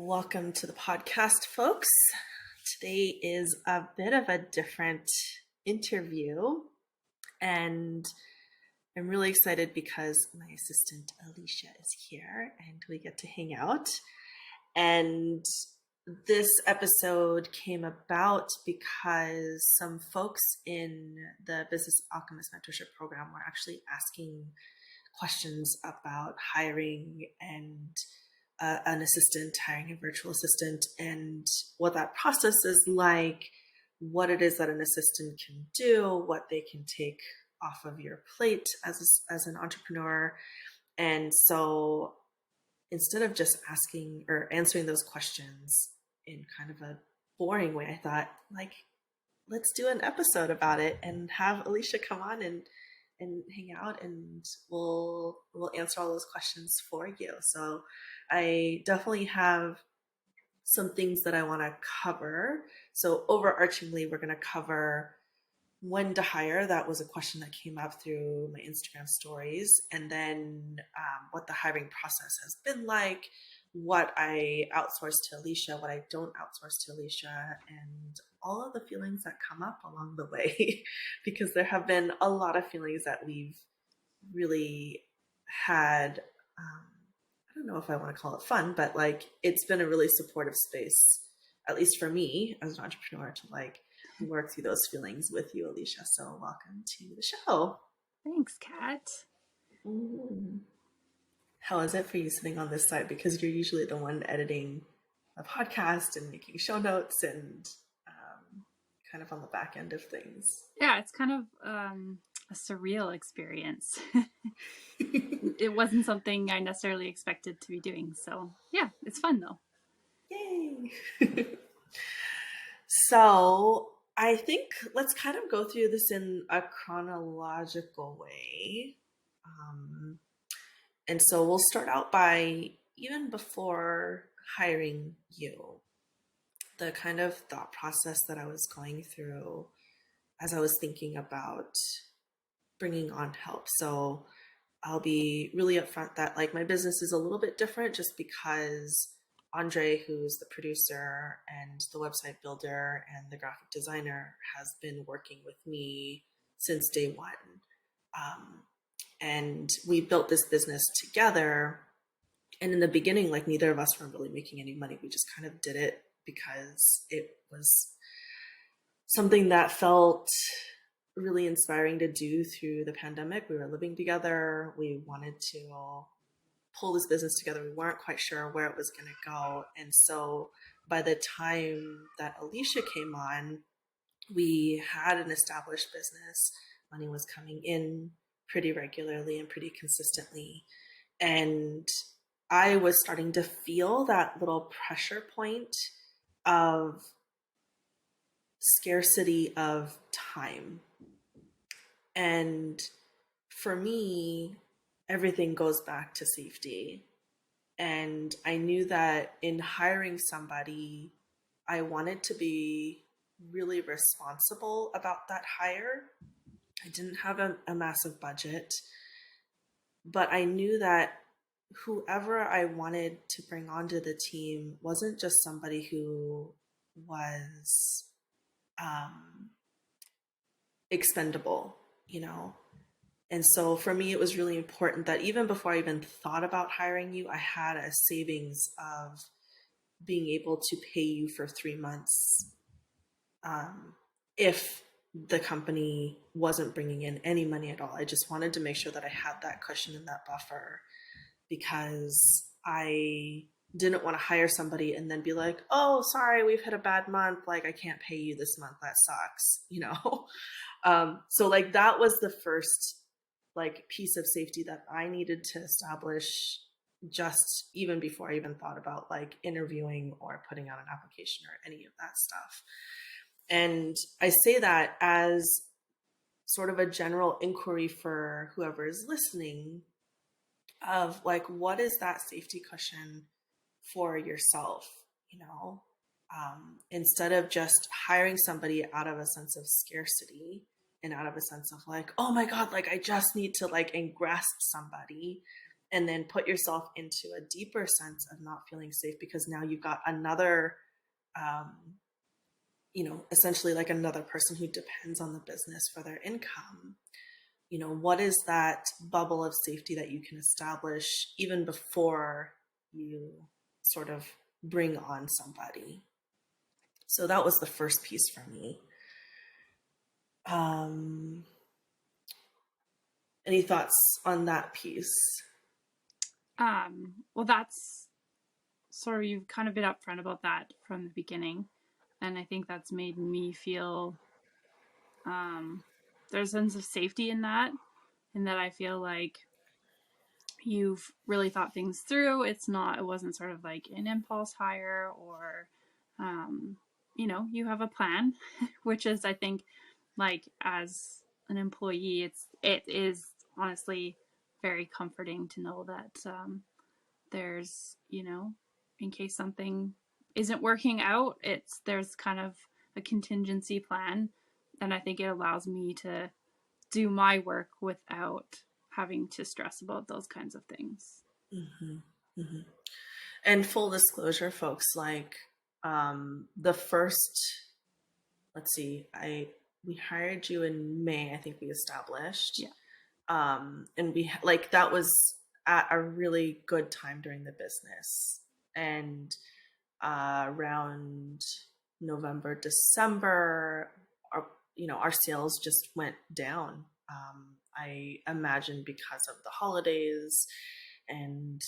Welcome to the podcast, folks. Today is a bit of a different interview, and I'm really excited because my assistant Alicia is here and we get to hang out. And this episode came about because some folks in the Business Alchemist Mentorship Program were actually asking questions about hiring and an assistant, hiring a virtual assistant, and what that process is like, what it is that an assistant can do, what they can take off of your plate as an entrepreneur. And so instead of just asking or answering those questions in kind of a boring way, I thought, let's do an episode about it and have Alicia come on and hang out, and we'll answer all those questions for you. So I definitely have some things that I want to cover. So overarchingly, we're going to cover when to hire. That was a question that came up through my Instagram stories. And then what the hiring process has been like, what I outsource to Alicia, what I don't outsource to Alicia, and all of the feelings that come up along the way, because there have been a lot of feelings that we've really had. I don't know if I want to call it fun, but it's been a really supportive space, at least for me as an entrepreneur, to work through those feelings with you, Alicia. So welcome to the show. Thanks, Kat. How is it for you sitting on this side? Because you're usually the one editing a podcast and making show notes and kind of on the back end of things. Yeah, it's kind of a surreal experience. It wasn't something I necessarily expected to be doing. So yeah, it's fun though. Yay! So I think let's kind of go through this in a chronological way. And so we'll start out by, even before hiring you, the kind of thought process that I was going through as I was thinking about bringing on help. So I'll be really upfront that my business is a little bit different just because Andre, who's the producer and the website builder and the graphic designer, has been working with me since day one. And we built this business together. And in the beginning, neither of us were really making any money. We just kind of did it because it was something that felt really inspiring to do through the pandemic. We were living together. We wanted to pull this business together. We weren't quite sure where it was going to go. And so by the time that Alicia came on, we had an established business. Money was coming in pretty regularly and pretty consistently. And I was starting to feel that little pressure point of scarcity of time. And for me, everything goes back to safety. And I knew that in hiring somebody, I wanted to be really responsible about that hire. I didn't have a massive budget, but I knew that whoever I wanted to bring onto the team wasn't just somebody who was expendable, And so for me, it was really important that even before I even thought about hiring you, I had a savings of being able to pay you for 3 months if the company wasn't bringing in any money at all. I just wanted to make sure that I had that cushion and that buffer, because I didn't want to hire somebody and then be like, oh, sorry, we've hit a bad month. I can't pay you this month. That sucks, So that was the first piece of safety that I needed to establish, just even before I even thought about interviewing or putting out an application or any of that stuff. And I say that as sort of a general inquiry for whoever is listening of what is that safety cushion for yourself, instead of just hiring somebody out of a sense of scarcity and out of a sense of oh my God, I just need to engrasp somebody and then put yourself into a deeper sense of not feeling safe because now you've got another, um, essentially like another person who depends on the business for their income. What is that bubble of safety that you can establish even before you sort of bring on somebody? So that was the first piece for me. Um, any thoughts on that piece? Well, that's sort of, you've kind of been upfront about that from the beginning. And I think that's made me feel there's a sense of safety in that, and that I feel like you've really thought things through. It wasn't sort of like an impulse hire, or, you have a plan, which is, I think, like, as an employee, it is honestly very comforting to know that there's, in case something isn't working out, there's kind of a contingency plan. And I think it allows me to do my work without having to stress about those kinds of things. Mm-hmm. Mm-hmm. And full disclosure, folks, like the first, let's see, we hired you in May, I think we established. Yeah. And we like that was at a really good time during the business. And around November, December, our sales just went down. I imagine because of the holidays and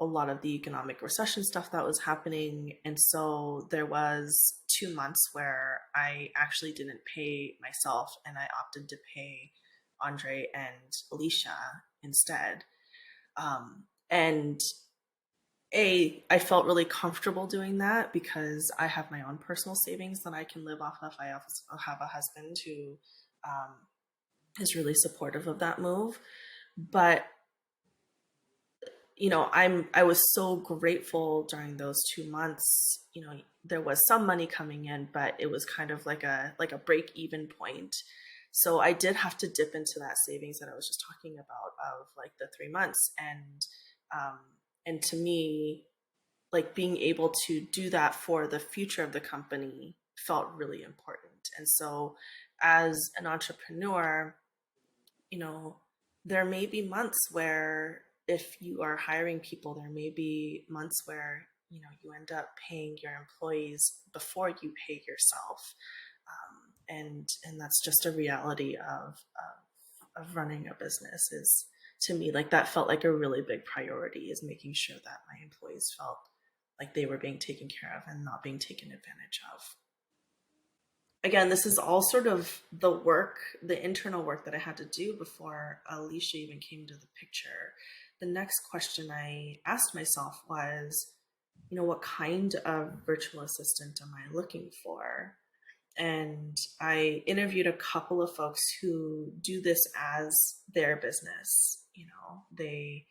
a lot of the economic recession stuff that was happening. And so there was 2 months where I actually didn't pay myself and I opted to pay Andre and Alicia instead. And I felt really comfortable doing that because I have my own personal savings that I can live off of. I also have a husband who is really supportive of that move. But I was so grateful during those 2 months. There was some money coming in, but it was kind of like a break even point. So I did have to dip into that savings that I was just talking about of like the 3 months. And to me, like being able to do that for the future of the company felt really important. And so as an entrepreneur, you know, there may be months where if you are hiring people, there may be months where, you end up paying your employees before you pay yourself. And that's just a reality of running a business. Is to me, like, that felt like a really big priority, is making sure that my employees felt like they were being taken care of and not being taken advantage of. Again, this is all sort of the internal work that I had to do before Alicia even came to the picture. The next question I asked myself was, what kind of virtual assistant am I looking for? And I interviewed a couple of folks who do this as their business. They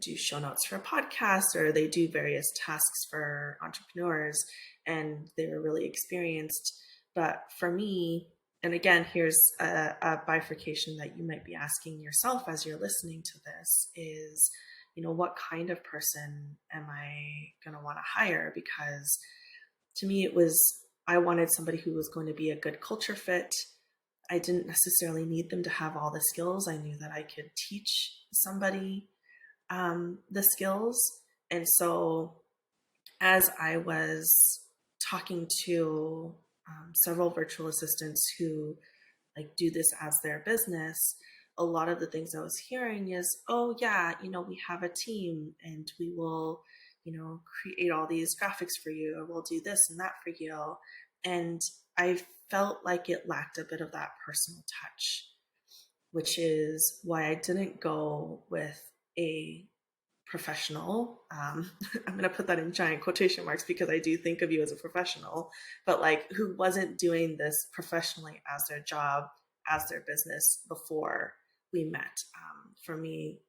do show notes for podcasts, or they do various tasks for entrepreneurs, and they were really experienced. But for me, and again, here's a bifurcation that you might be asking yourself as you're listening to this is, what kind of person am I going to want to hire? Because to me, I wanted somebody who was going to be a good culture fit. I didn't necessarily need them to have all the skills. I knew that I could teach somebody the skills. And so as I was talking to several virtual assistants who like do this as their business, a lot of the things I was hearing is, oh yeah, we have a team and we will, create all these graphics for you, or we'll do this and that for you. And I felt like it lacked a bit of that personal touch, which is why I didn't go with a professional. I'm going to put that in giant quotation marks because I do think of you as a professional, but like who wasn't doing this professionally as their job, as their business before we met. For me,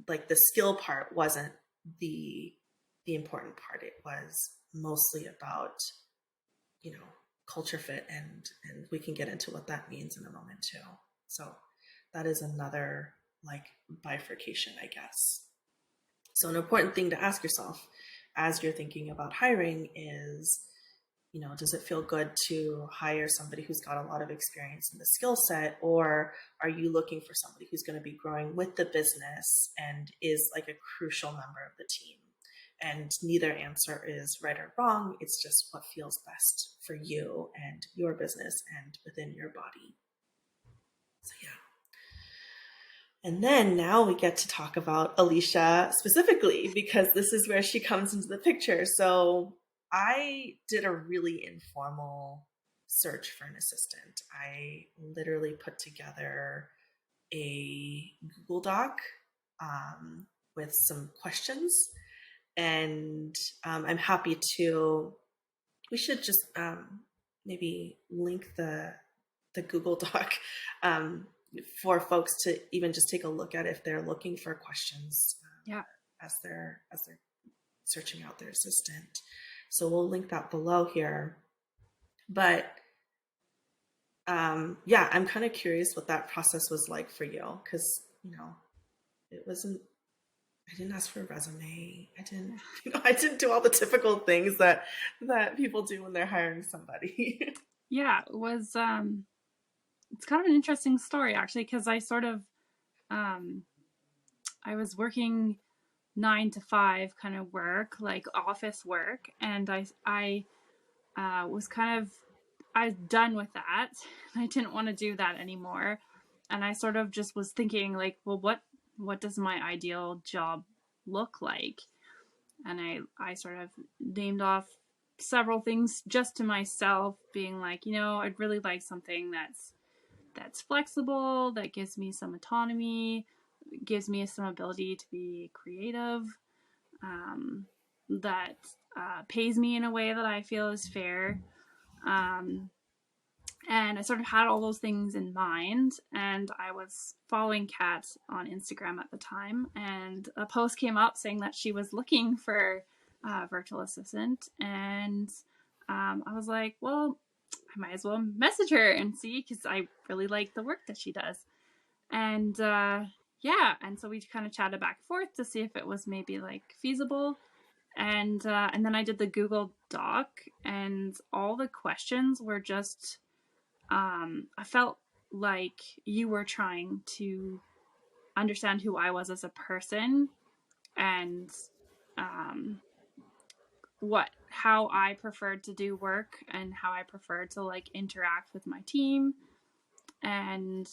like the skill part wasn't the important part. It was mostly about, you know, culture fit, and we can get into what that means in a moment too. So that is another like bifurcation, I guess. So an important thing to ask yourself as you're thinking about hiring is, does it feel good to hire somebody who's got a lot of experience in the skill set, or are you looking for somebody who's going to be growing with the business and is like a crucial member of the team? And neither answer is right or wrong. It's just what feels best for you and your business and within your body. So yeah. And then now we get to talk about Alicia specifically, because this is where she comes into the picture. So I did a really informal search for an assistant. I literally put together a Google Doc with some questions. And I'm happy to, we should just maybe link the Google Doc for folks to even just take a look at if they're looking for questions Yeah. as they're searching out their assistant. So we'll link that below here. But yeah, I'm kind of curious what that process was like for you, because it wasn't. I didn't ask for a resume. I didn't, I didn't do all the typical things that people do when they're hiring somebody. Yeah, it was it's kind of an interesting story actually, because I sort of I was working 9 to 5 kind of work, like office work, and I was kind of I was done with that. I didn't want to do that anymore, and I sort of just was thinking like, well, what does my ideal job look like? And I sort of named off several things just to myself, being like, I'd really like something that's flexible, that gives me some autonomy, gives me some ability to be creative, that pays me in a way that I feel is fair. Um, and I sort of had all those things in mind. And I was following Kat on Instagram at the time, and a post came up saying that she was looking for a virtual assistant. And I was like, well, I might as well message her and see, because I really like the work that she does. And yeah, and so we kind of chatted back and forth to see if it was maybe like feasible. And then I did the Google Doc, and all the questions were just I felt like you were trying to understand who I was as a person, and um, how I preferred to do work, and how I preferred to like interact with my team, and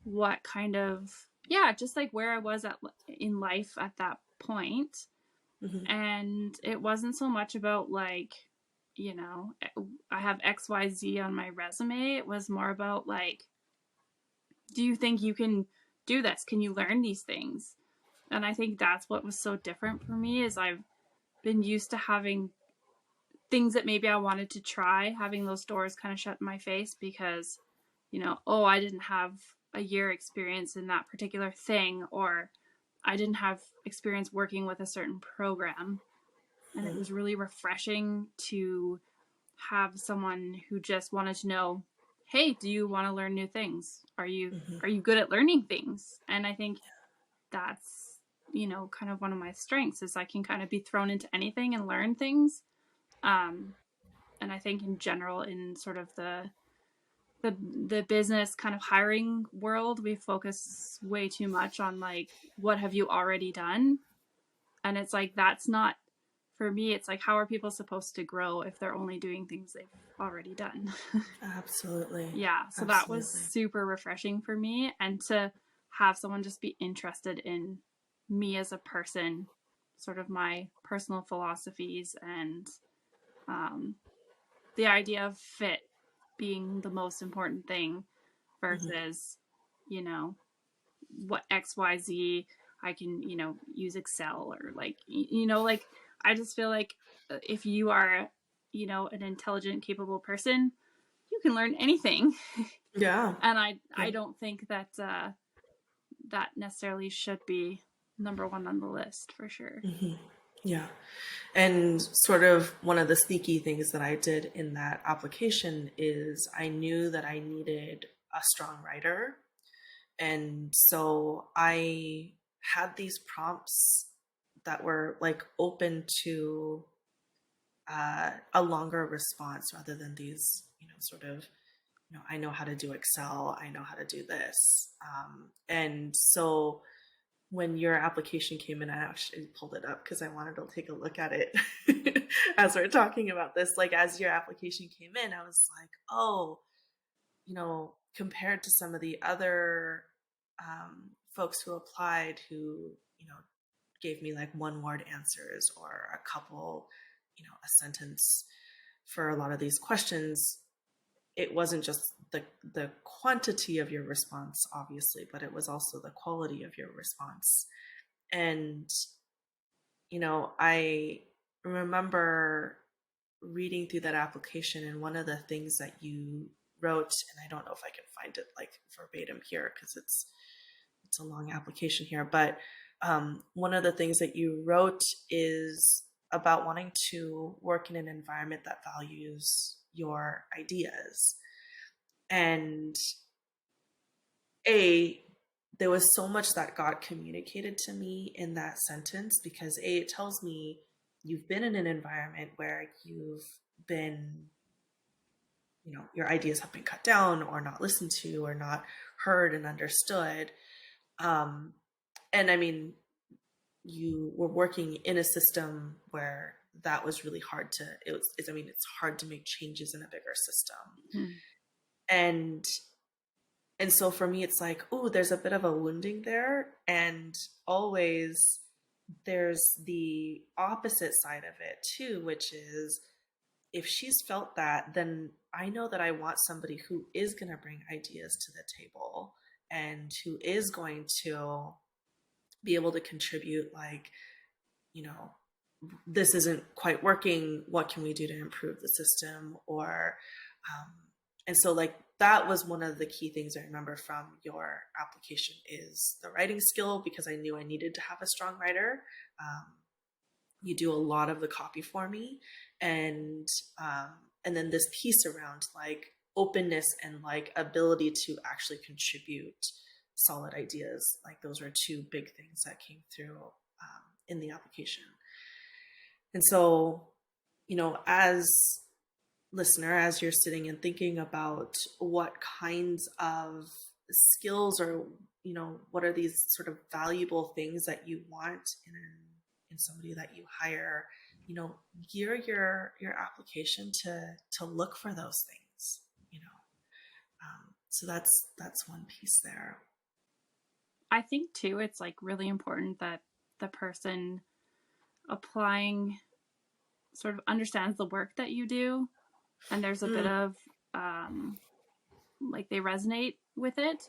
what kind of, yeah, just like where I was at in life at that point. Mm-hmm. And it wasn't so much about like, I have XYZ on my resume. It was more about like, do you think you can do this? Can you learn these things? And I think that's what was so different for me, is I've been used to having things that maybe I wanted to try, having those doors kind of shut in my face because, oh, I didn't have a year experience in that particular thing, or I didn't have experience working with a certain program. And it was really refreshing to have someone who just wanted to know, hey, do you want to learn new things? Are you good at learning things? And I think that's, kind of one of my strengths, is I can kind of be thrown into anything and learn things. And I think in general, in sort of the business kind of hiring world, we focus way too much on like, what have you already done? And it's like, that's not, for me, it's like, how are people supposed to grow if they're only doing things they've already done? Absolutely. Yeah, so that was Absolutely. super refreshing for me, and to have someone just be interested in me as a person, sort of my personal philosophies, and um, the idea of fit being the most important thing Mm-hmm. versus, you know, what XYZ I can, use Excel, or like, like, I just feel like if you are, an intelligent, capable person, you can learn anything. Yeah. And I Yeah. don't think that that necessarily should be number one on the list, for sure. Mm-hmm. Yeah. And sort of one of the sneaky things that I did in that application is I knew that I needed a strong writer, And so I had these prompts that were like open to a longer response rather than these, sort of, I know how to do Excel, I know how to do this. And so when your application came in, I actually pulled it up because I wanted to take a look at it as we're talking about this. Like, as your application came in, I was like, oh, compared to some of the other folks who applied who, gave me like one word answers or a couple, a sentence for a lot of these questions, it wasn't just the quantity of your response, obviously, but it was also the quality of your response. And, I remember reading through that application, and one of the things that you wrote, and I don't know if I can find it like verbatim here because it's a long application here, but one of the things that you wrote is about wanting to work in an environment that values your ideas. And a there was so much that got communicated to me in that sentence, because it tells me you've been in an environment where you've been, your ideas have been cut down or not listened to or not heard and understood. um, and I mean, you were working in a system where that was really hard to, I mean, it's hard to make changes in a bigger system. Mm. and And so for me, it's like, oh, there's a bit of a wounding there. And always there's the opposite side of it too, which is, if she's felt that, then I know that I want somebody who is going to bring ideas to the table and who is going to be able to contribute, like, you know, this isn't quite working. What can we do to improve the system? Um, and so, like, that was one of the key things I remember from your application, is the writing skill, because I knew I needed to have a strong writer. Um, you do a lot of the copy for me, and um, and then this piece around like openness and like ability to actually contribute solid ideas. Like, those were two big things that came through in the application. And so, as listener, as you're sitting and thinking about what kinds of skills, or, what are these sort of valuable things that you want in somebody that you hire, gear your application to look for those things, you know. So that's one piece there. I think too, it's like really important that the person applying sort of understands the work that you do, and there's a bit Mm, of like they resonate with it,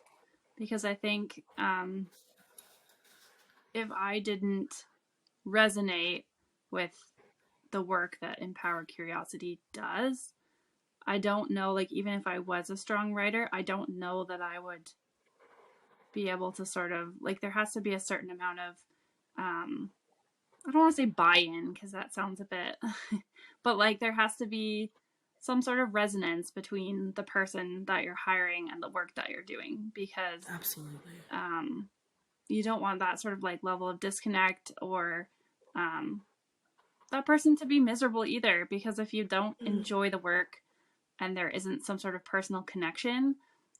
because I think if I didn't resonate with the work that Empowered Curiosity does, I don't know, like, even if I was a strong writer, I don't know that I would be able to sort of, like, there has to be a certain amount of, I don't want to say buy in because that sounds a bit, but like, there has to be some sort of resonance between the person that you're hiring and the work that you're doing, because absolutely. um, you don't want that sort of like level of disconnect, or um, that person to be miserable either, because if you don't Mm, enjoy the work and there isn't some sort of personal connection,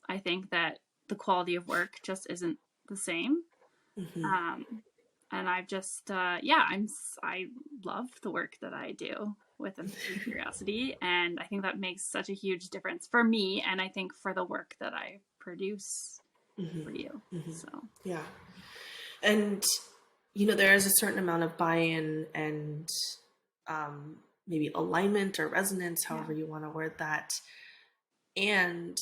I think that the quality of work just isn't the same. mm-hmm, Um, and I've just, yeah, I love the work that I do with Empowered Curiosity, and I think that makes such a huge difference for me, and I think for the work that I produce for you. mm-hmm, mm-hmm. So, Yeah. And there is a certain amount of buy-in and maybe alignment or resonance, yeah, however you want to word that. And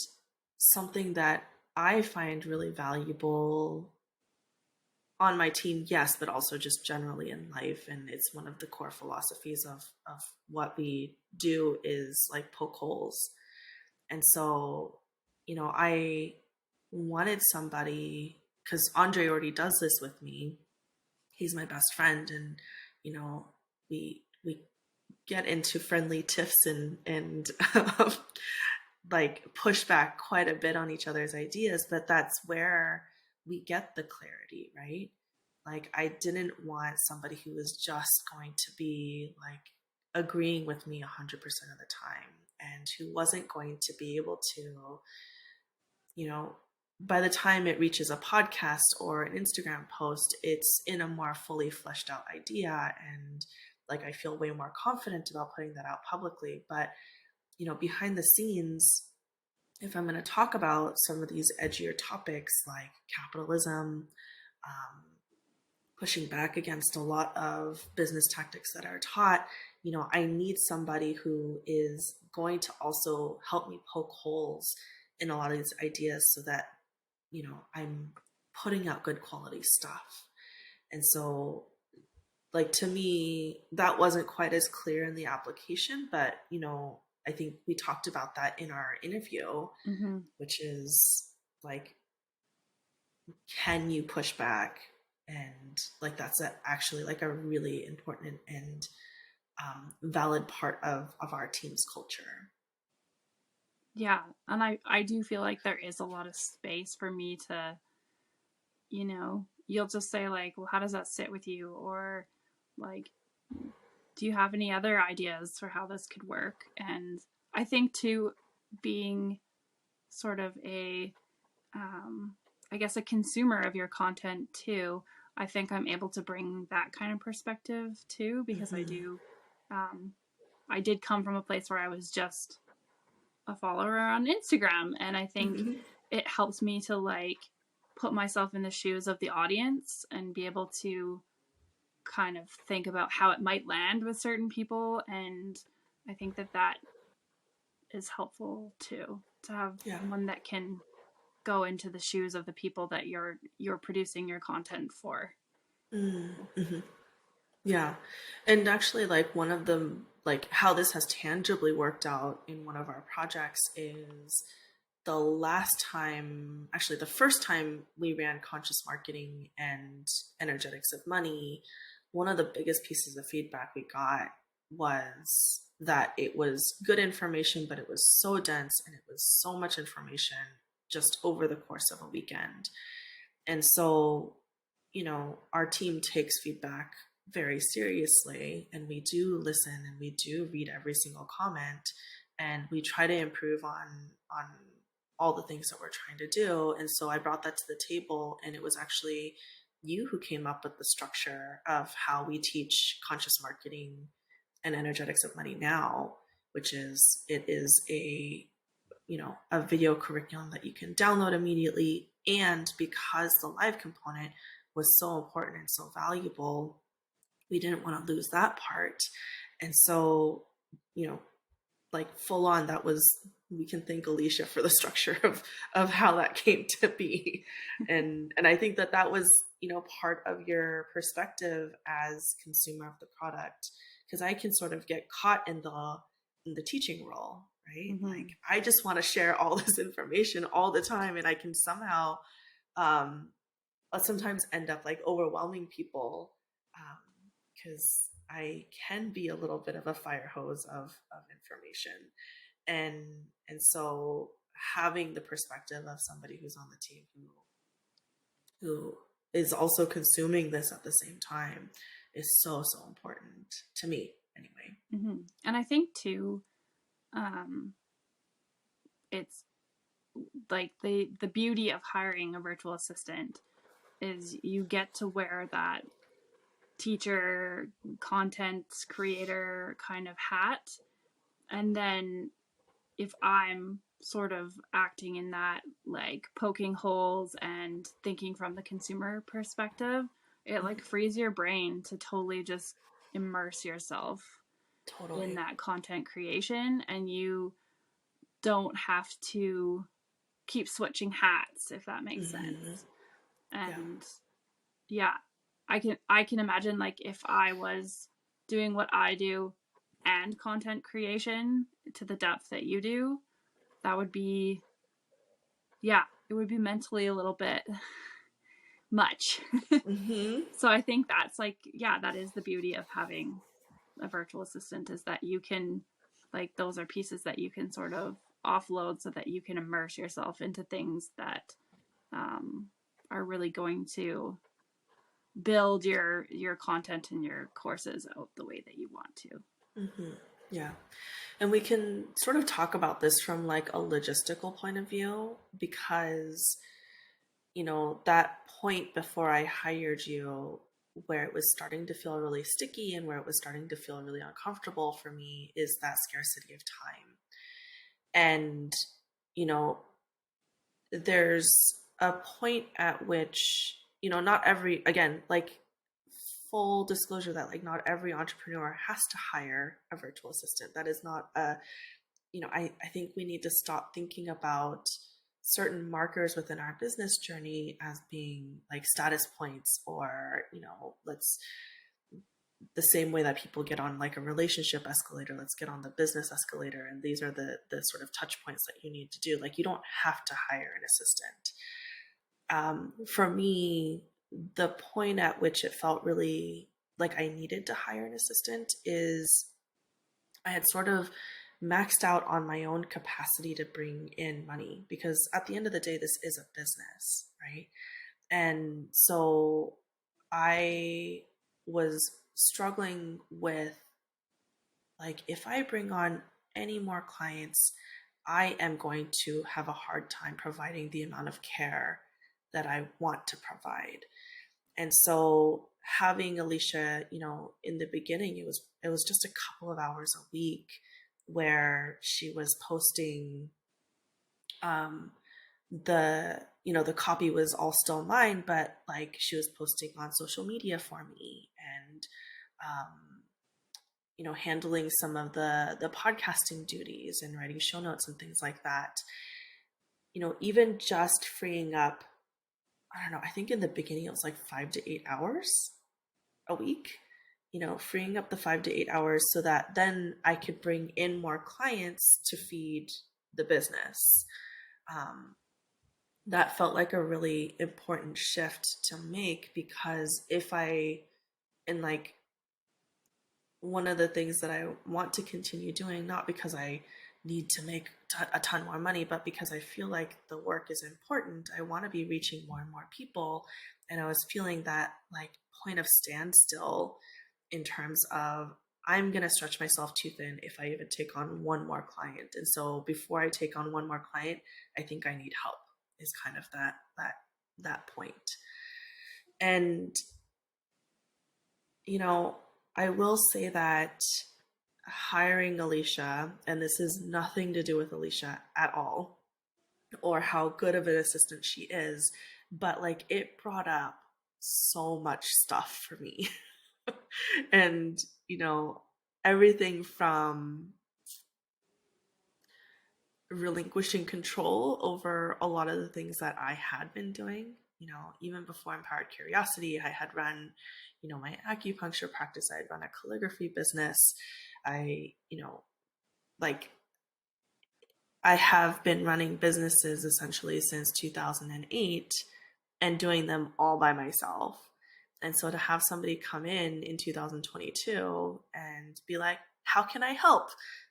something that I find really valuable on my team, yes, but also just generally in life, and it's one of the core philosophies of what we do, is like poke holes. And so, I wanted somebody, because Andre already does this with me. He's my best friend, and we get into friendly tiffs and like push back quite a bit on each other's ideas. But that's where we get the clarity, right? Like, I didn't want somebody who was just going to be like agreeing with me 100% of the time, and who wasn't going to be able to, you know, by the time it reaches a podcast or an Instagram post, it's in a more fully fleshed out idea. And like, I feel way more confident about putting that out publicly. But, behind the scenes, if I'm going to talk about some of these edgier topics like capitalism, um, pushing back against a lot of business tactics that are taught, I need somebody who is going to also help me poke holes in a lot of these ideas so that, I'm putting out good quality stuff. And so, like, to me, that wasn't quite as clear in the application, but, I think we talked about that in our interview, Mm-hmm. which is like, can you push back? And like, that's actually like a really important and valid part of our team's culture. Yeah. And I do feel like there is a lot of space for me to, you'll just say, like, well, how does that sit with you? Or, like, do you have any other ideas for how this could work? And I think, too, being sort of I guess, a consumer of your content, too, I think I'm able to bring that kind of perspective, too, because Mm-hmm. I did come from a place where I was just a follower on Instagram. And I think Mm-hmm. it helps me to, like, put myself in the shoes of the audience and be able to kind of think about how it might land with certain people. And I think that that is helpful too, to have Yeah. one that can go into the shoes of the people that you're producing your content for. Mm-hmm. Yeah. And actually, like, one of the, like, how this has tangibly worked out in one of our projects is the last time, actually, the first time we ran conscious marketing and energetics of money, one of the biggest pieces of feedback we got was that it was good information, but it was so dense and it was so much information just over the course of a weekend. And so, our team takes feedback very seriously, and we do listen and we do read every single comment, and we try to improve on all the things that we're trying to do. And so I brought that to the table, and it was actually you who came up with the structure of how we teach conscious marketing and energetics of money now, which is, it is a video curriculum that you can download immediately. And because the live component was so important and so valuable, we didn't want to lose that part. And so, you know, like, full on, that was, we can thank Alicia for the structure of how that came to be. And I think that that was, part of your perspective as consumer of the product, because I can sort of get caught in the teaching role, right? Like, Mm-hmm. I just want to share all this information all the time, and I can somehow um sometimes end up like overwhelming people, because I can be a little bit of a fire hose of information. And so, having the perspective of somebody who's on the team who is also consuming this at the same time is so, so important to me anyway. Mm-hmm. And I think too, um, it's like the beauty of hiring a virtual assistant is you get to wear that teacher, content creator kind of hat. And then if I'm sort of acting in that, like, poking holes and thinking from the consumer perspective, it, like, frees your brain to totally just immerse yourself in Totally. that content creation, and you don't have to keep switching hats, if that makes Mm-hmm. sense. Yeah. And yeah, I can imagine, like, if I was doing what I do and content creation to the depth that you do, that would be, yeah, it would be mentally a little bit much. Mm-hmm. So I think that's, like, yeah, that is the beauty of having a virtual assistant, is that you can, like, those are pieces that you can sort of offload so that you can immerse yourself into things that um are really going to build your content and your courses out the way that you want to. Mm-hmm. Yeah. And we can sort of talk about this from like a logistical point of view because, that point before I hired you, where it was starting to feel really sticky and where it was starting to feel really uncomfortable for me, is that scarcity of time. And, you know, there's a point at which, not every, again, like full disclosure that like not every entrepreneur has to hire a virtual assistant. That is not a, I think we need to stop thinking about certain markers within our business journey as being like status points or, let's, the same way that people get on like a relationship escalator, let's get on the business escalator. And these are the sort of touch points that you need to do. Like you don't have to hire an assistant. For me, the point at which it felt really like I needed to hire an assistant is I had sort of maxed out on my own capacity to bring in money because at the end of the day, this is a business, right? And so I was struggling with like, if I bring on any more clients, I am going to have a hard time providing the amount of care that I want to provide. And so having Alicia, in the beginning, it was just a couple of hours a week where she was posting um the copy was all still mine, but like she was posting on social media for me and handling some of the podcasting duties and writing show notes and things like that. Even just freeing up, I don't know, I think in the beginning it was like 5 to 8 hours a week, freeing up the 5 to 8 hours so that then I could bring in more clients to feed the business. That felt like a really important shift to make because if I, and like one of the things that I want to continue doing, not because I need to make a ton more money, but because I feel like the work is important. I want to be reaching more and more people. And I was feeling that like point of standstill in terms of I'm going to stretch myself too thin if I even take on one more client. And so before I take on one more client, I think I need help is kind of that point. And I will say that hiring Alicia, and this is nothing to do with Alicia at all, or how good of an assistant she is, but like it brought up so much stuff for me. And, everything from relinquishing control over a lot of the things that I had been doing. Even before Empowered Curiosity, I had run, my acupuncture practice, I had run a calligraphy business. I, like I have been running businesses essentially since 2008 and doing them all by myself. And so to have somebody come in 2022 and be like, how can I help?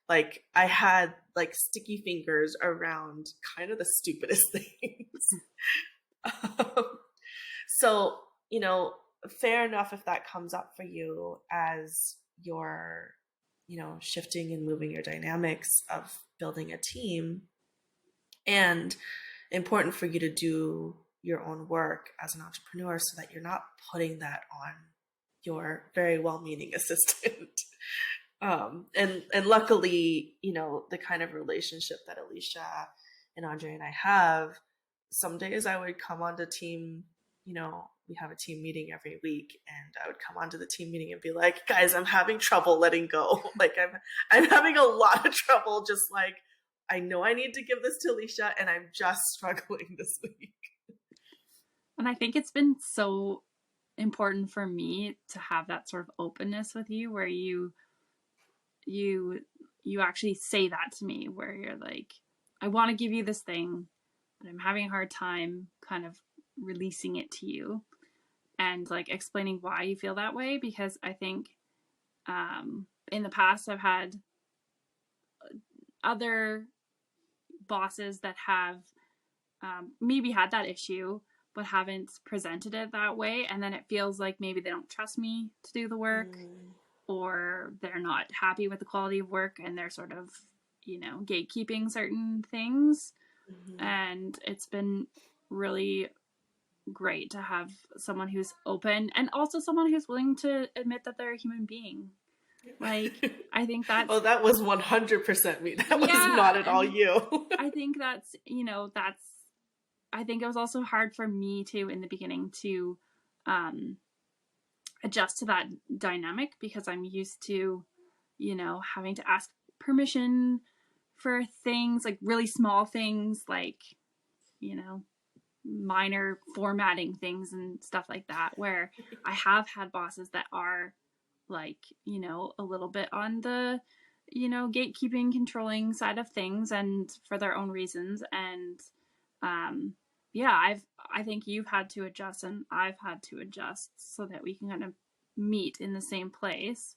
Like I had like sticky fingers around kind of the stupidest things. So, fair enough if that comes up for you as you're, shifting and moving your dynamics of building a team, and important for you to do your own work as an entrepreneur so that you're not putting that on your very well-meaning assistant. And luckily, the kind of relationship that Alicia and Andre and I have, some days I would come onto team, we have a team meeting every week, and I would come onto the team meeting and be like, guys, I'm having trouble letting go. Like I'm having a lot of trouble just like, I know I need to give this to Alicia and I'm just struggling this week. And I think it's been so important for me to have that sort of openness with you where you actually say that to me, where you're like, I want to give you this thing, but I'm having a hard time kind of releasing it to you and like explaining why you feel that way. Because I think in the past I've had other bosses that have maybe had that issue, but haven't presented it that way. And then it feels like maybe they don't trust me to do the work, or they're not happy with the quality of work and they're sort of, gatekeeping certain things. And it's been really great to have someone who's open and also someone who's willing to admit that they're a human being. Like, I think that's... Oh, that was 100% me. That was Yeah, not at all you. I think that's, I think it was also hard for me too in the beginning to adjust to that dynamic, because I'm used to, having to ask permission for things, like really small things, like, minor formatting things and stuff like that, where I have had bosses that are like, a little bit on the, gatekeeping, controlling side of things, and for their own reasons. And yeah, I think you've had to adjust and I've had to adjust so that we can kind of meet in the same place.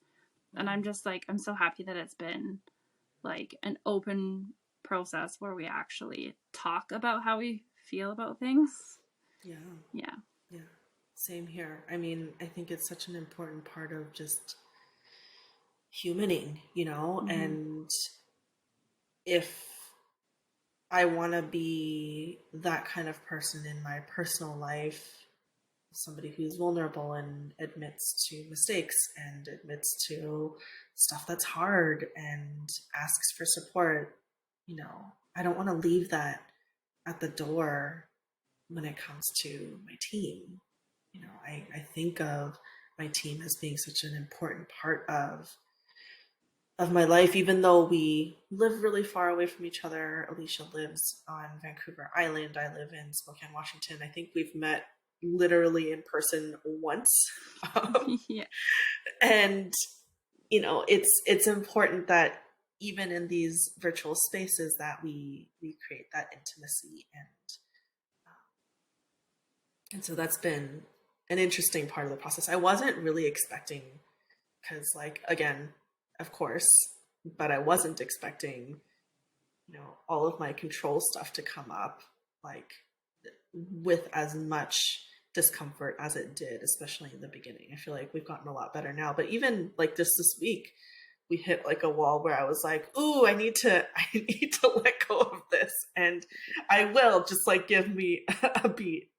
And I'm just like, I'm so happy that it's been like an open process where we actually talk about how we feel about things. Yeah. Yeah. Yeah. Same here. I mean, I think it's such an important part of just humaning, Mm-hmm. and if I want to be that kind of person in my personal life, somebody who's vulnerable and admits to mistakes and admits to stuff that's hard and asks for support, I don't want to leave that at the door when it comes to my team. I think of my team as being such an important part of my life, even though we live really far away from each other. Alicia lives on Vancouver Island. I live in Spokane, Washington. I think we've met literally in person once. Yeah. And, it's important that even in these virtual spaces that we create that intimacy, and so that's been an interesting part of the process. I wasn't really expecting, because, like, again, of course, but I wasn't expecting, all of my control stuff to come up, like, with as much discomfort as it did, especially in the beginning. I feel like we've gotten a lot better now, but even like this week, we hit like a wall where I was like, "Ooh, I need to let go of this," and I will, just like give me a beat,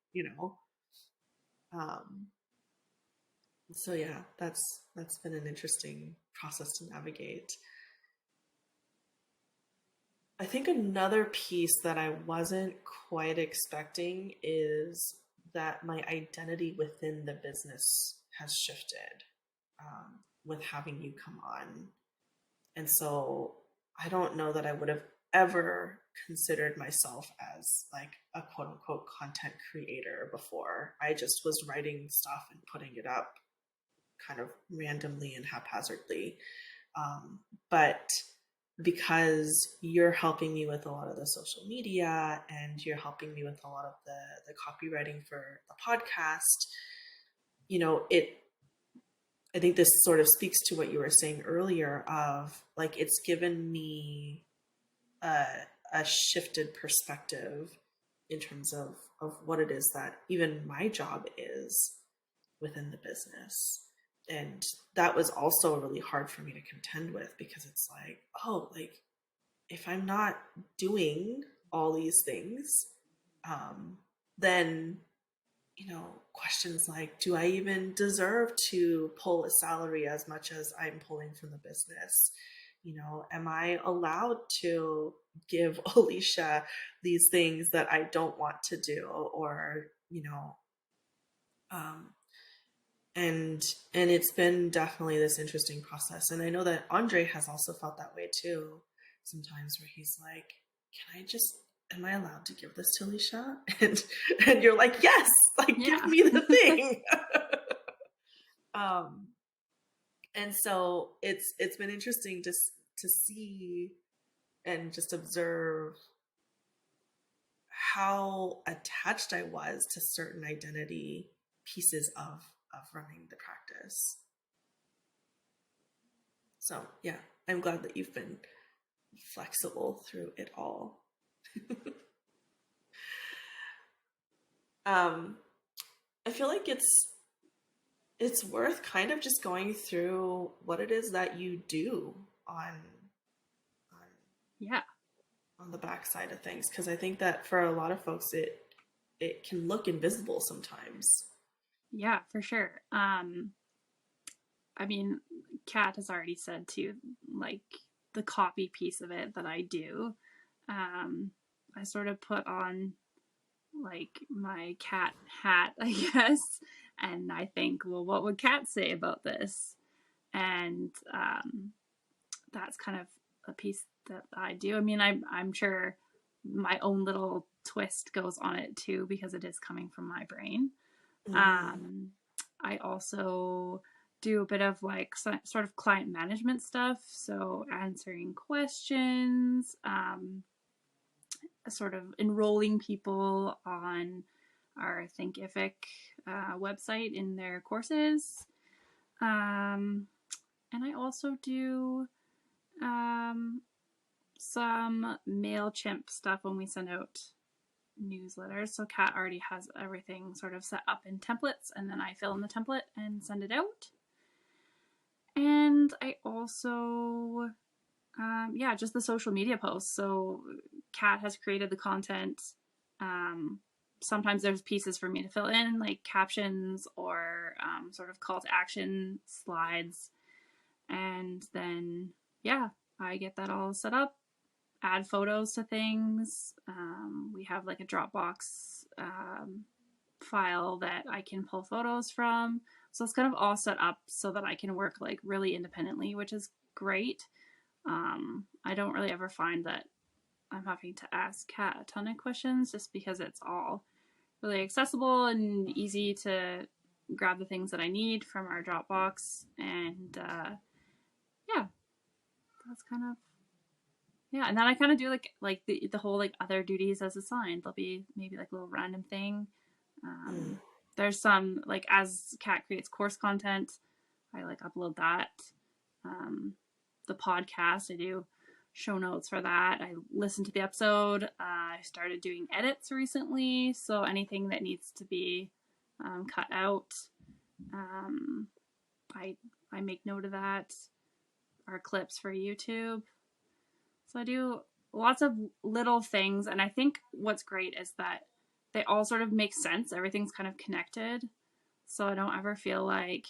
Um, so yeah, that's been an interesting process to navigate. I think another piece that I wasn't quite expecting is that my identity within the business has shifted, with having you come on. And so I don't know that I would have ever considered myself as like a quote unquote content creator before. I just was writing stuff and putting it up kind of randomly and haphazardly. But because you're helping me with a lot of the social media and you're helping me with a lot of the copywriting for the podcast, it I think this sort of speaks to what you were saying earlier of like it's given me a, a shifted perspective in terms of what it is that even my job is within the business. And that was also really hard for me to contend with, because it's like, oh, like if I'm not doing all these things, then, questions like, do I even deserve to pull a salary as much as I'm pulling from the business? Am I allowed to give Alicia these things that I don't want to do? Or, um, and it's been definitely this interesting process. And I know that Andre has also felt that way too, sometimes, where he's like, am I allowed to give this to Alicia? And you're like, yes, like give Yeah. me the thing. um and so it's been interesting to see and just observe how attached I was to certain identity pieces of running the practice. So yeah, I'm glad that you've been flexible through it all. Um, I feel like it's worth kind of just going through what it is that you do on on, Yeah. on the backside of things, because I think that for a lot of folks it can look invisible sometimes. Yeah, for sure. I mean, Kat has already said too, like the copy piece of it that I do. Um, I sort of put on like my cat hat, I guess, and I think, well, what would Kat say about this? And that's kind of a piece that I do. I mean, I'm sure my own little twist goes on it too because it is coming from my brain. Mm-hmm. Um, I also do a bit of like sort of client management stuff, so answering questions, sort of enrolling people on our Thinkific website in their courses. And I also do um, some MailChimp stuff when we send out newsletters. So Kat already has everything sort of set up in templates, and then I fill in the template and send it out. And I also, yeah, just the social media posts. So Kat has created the content. Um, Sometimes there's pieces for me to fill in, like captions or sort of call to action slides. And then, yeah, I get that all set up, add photos to things. We have like a Dropbox file that I can pull photos from. So it's kind of all set up so that I can work like really independently, which is great. I don't really ever find that I'm having to ask Kat a ton of questions just because it's all really accessible and easy to grab the things that I need from our Dropbox. And yeah, that's kind of yeah. And then I kind of do like the whole like other duties as assigned. There'll be maybe like a little random thing. Mm. There's some like as Kat creates course content, I like upload that. Um, the podcast, I do show notes for that. I listen to the episode. I started doing edits recently, so anything that needs to be cut out, um, I I make note of that. Our clips for YouTube. So I do lots of little things, and I think what's great is that they all sort of make sense. Everything's kind of connected, so I don't ever feel like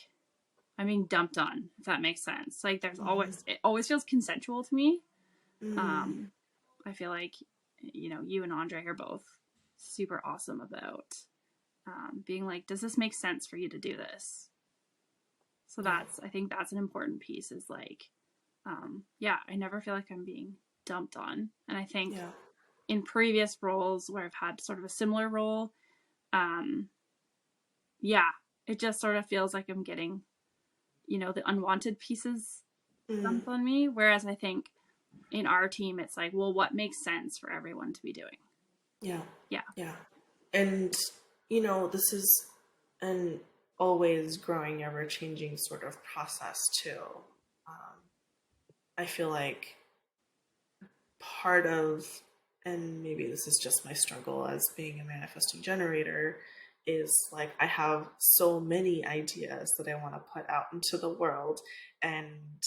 I'm being dumped on, if that makes sense. Like there's Mm-hmm. always it always feels consensual to me. Mm. Um, I feel like you and Andre are both super awesome about being like, does this make sense for you to do this? So Yeah. that's I think that's an important piece. Is like, yeah, I never feel like I'm being dumped on, and I think Yeah. in previous roles where I've had sort of a similar role, um, yeah, it just sort of feels like I'm getting the unwanted pieces Mm. dumped on me. Whereas I think in our team, it's like, well, what makes sense for everyone to be doing? Yeah. Yeah. Yeah. And this is an always growing, ever changing sort of process too. Um, I feel like part of, and maybe this is just my struggle as being a manifesting generator, is like I have so many ideas that I want to put out into the world. And,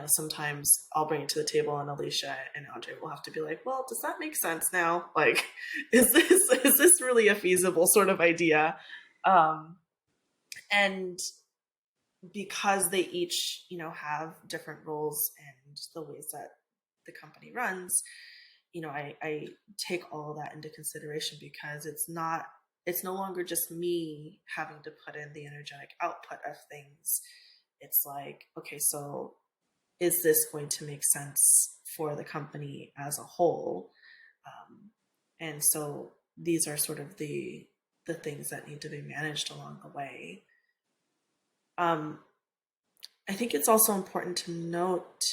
sometimes I'll bring it to the table and Alicia and Andre will have to be like, well, does that make sense now? Like, is this really a feasible sort of idea? Um, and because they each, have different roles and the ways that the company runs, I take all of that into consideration because it's no longer just me having to put in the energetic output of things. It's like, okay, so is this going to make sense for the company as a whole? Um, and so these are sort of the things that need to be managed along the way. Um, I think it's also important to note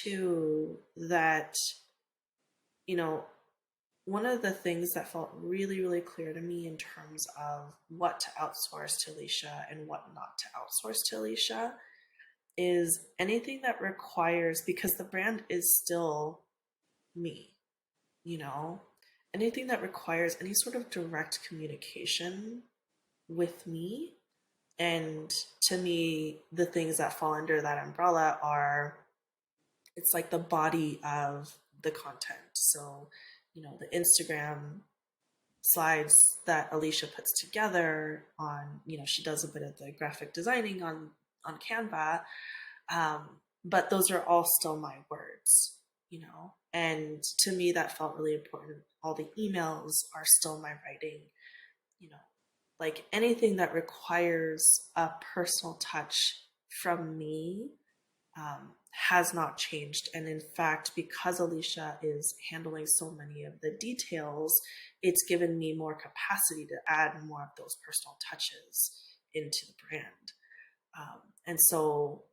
too that, you know, one of the things that felt really, really clear to me in terms of what to outsource to Alicia and what not to outsource to Alicia is anything that requires, because the brand is still me, you know, anything that requires any sort of direct communication with me. And to me, the things that fall under that umbrella are, it's like the body of the content. So, the Instagram slides that Alicia puts together on, she does a bit of the graphic designing on Canva, um, but those are all still my words, and to me that felt really important. All the emails are still my writing, you know, like anything that requires a personal touch from me has not changed. And in fact, because Alicia is handling so many of the details, it's given me more capacity to add more of those personal touches into the brand. And so,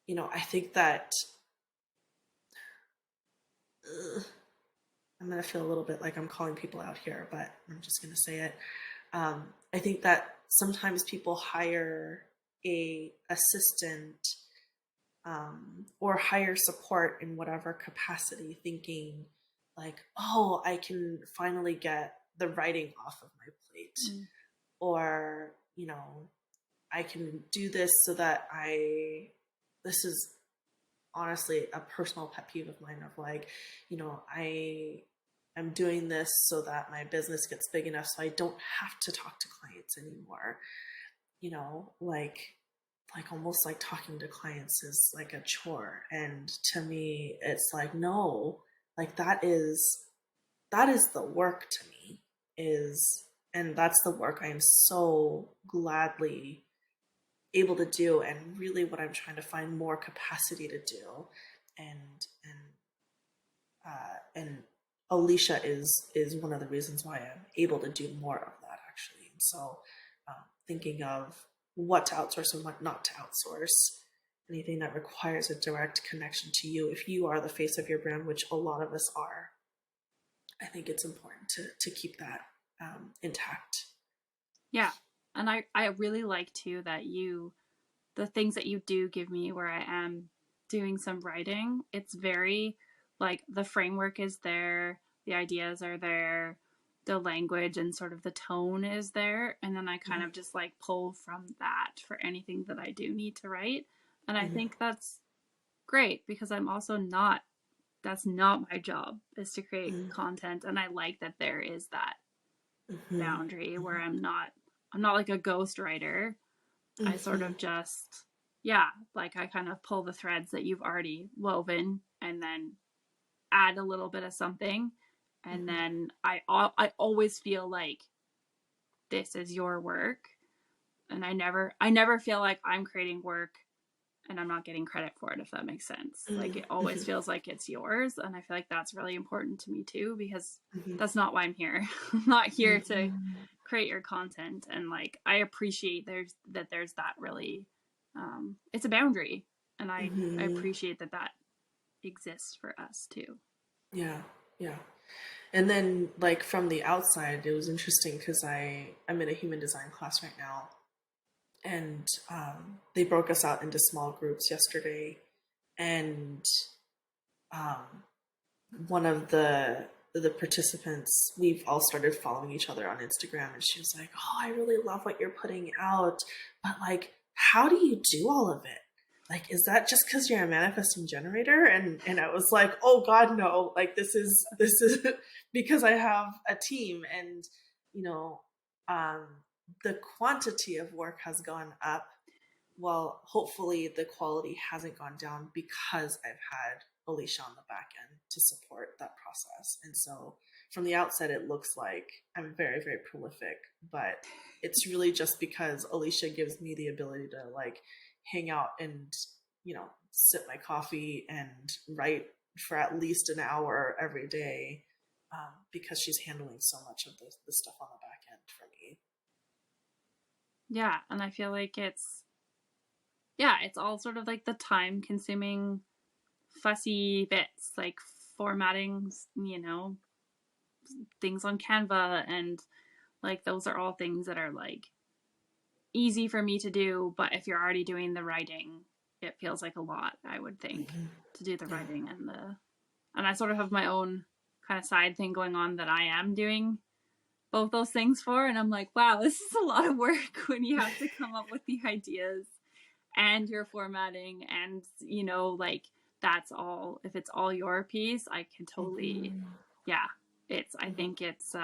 I think that I'm going to feel a little bit like I'm calling people out here, but I'm just going to say it. I think that sometimes people hire a assistant or hire support in whatever capacity, thinking like, oh, I can finally get the writing off of my plate, or I can do this so that this is honestly a personal pet peeve of mine, of like, I'm doing this so that my business gets big enough so I don't have to talk to clients anymore. Like almost like talking to clients is like a chore. And to me, it's like, no, like that is the work to me, is, and that's the work I am so gladly able to do, and really what I'm trying to find more capacity to do. And Alicia is one of the reasons why I'm able to do more of that, actually. And so, thinking of what to outsource and what not to outsource, anything that requires a direct connection to you, if you are the face of your brand, which a lot of us are, I think it's important to keep that intact. Yeah. And I really like too that the things that you do give me where I am doing some writing, it's very like the framework is there, the ideas are there, the language and sort of the tone is there. And then I kind of just like pull from that for anything that I do need to write. And I Mm-hmm. think that's great because I'm also not, that's not my job, is to create Mm-hmm. content. And I like that there is that Mm-hmm. boundary where I'm not like a ghost writer. I sort Mm-hmm. of just, yeah, like I kind of pull the threads that you've already woven and then add a little bit of something. And Mm-hmm. then I always feel like this is your work. And I never feel like I'm creating work and I'm not getting credit for it, if that makes sense. Like it always Mm-hmm. feels like it's yours. And I feel like that's really important to me too, because Mm-hmm. that's not why I'm here. I'm not here to Mm-hmm. create your content. And like I appreciate there's that really it's a boundary. And I Mm-hmm. appreciate that exists for us too. Yeah, yeah. And then, like, from the outside, it was interesting because I'm in a human design class right now, and they broke us out into small groups yesterday, and um, one of the participants, we've all started following each other on Instagram, and she was like, "Oh, I really love what you're putting out, but like, how do you do all of it? Like, is that just because you're a manifesting generator?" And I was like, "Oh God, no! Like, this is because I have a team, and you know, um, the quantity of work has gone up. Well, hopefully the quality hasn't gone down because I've had Alicia on the back end to support that process. And so from the outset, it looks like I'm very, very prolific, but it's really just because Alicia gives me the ability to like hang out and, sip my coffee and write for at least an hour every day, because she's handling so much of the stuff on the back end for me. Yeah. And I feel like it's all sort of like the time consuming fussy bits, like formatting, things on Canva, and like those are all things that are like easy for me to do, but if you're already doing the writing, it feels like a lot, I would think, Mm-hmm. to do the Yeah. writing and I sort of have my own kind of side thing going on that I am doing both those things for. And I'm like, wow, this is a lot of work when you have to come up with the ideas and your formatting and, you know, like that's all, if it's all your piece, I can totally, Mm-hmm. yeah, I Mm-hmm. think it's,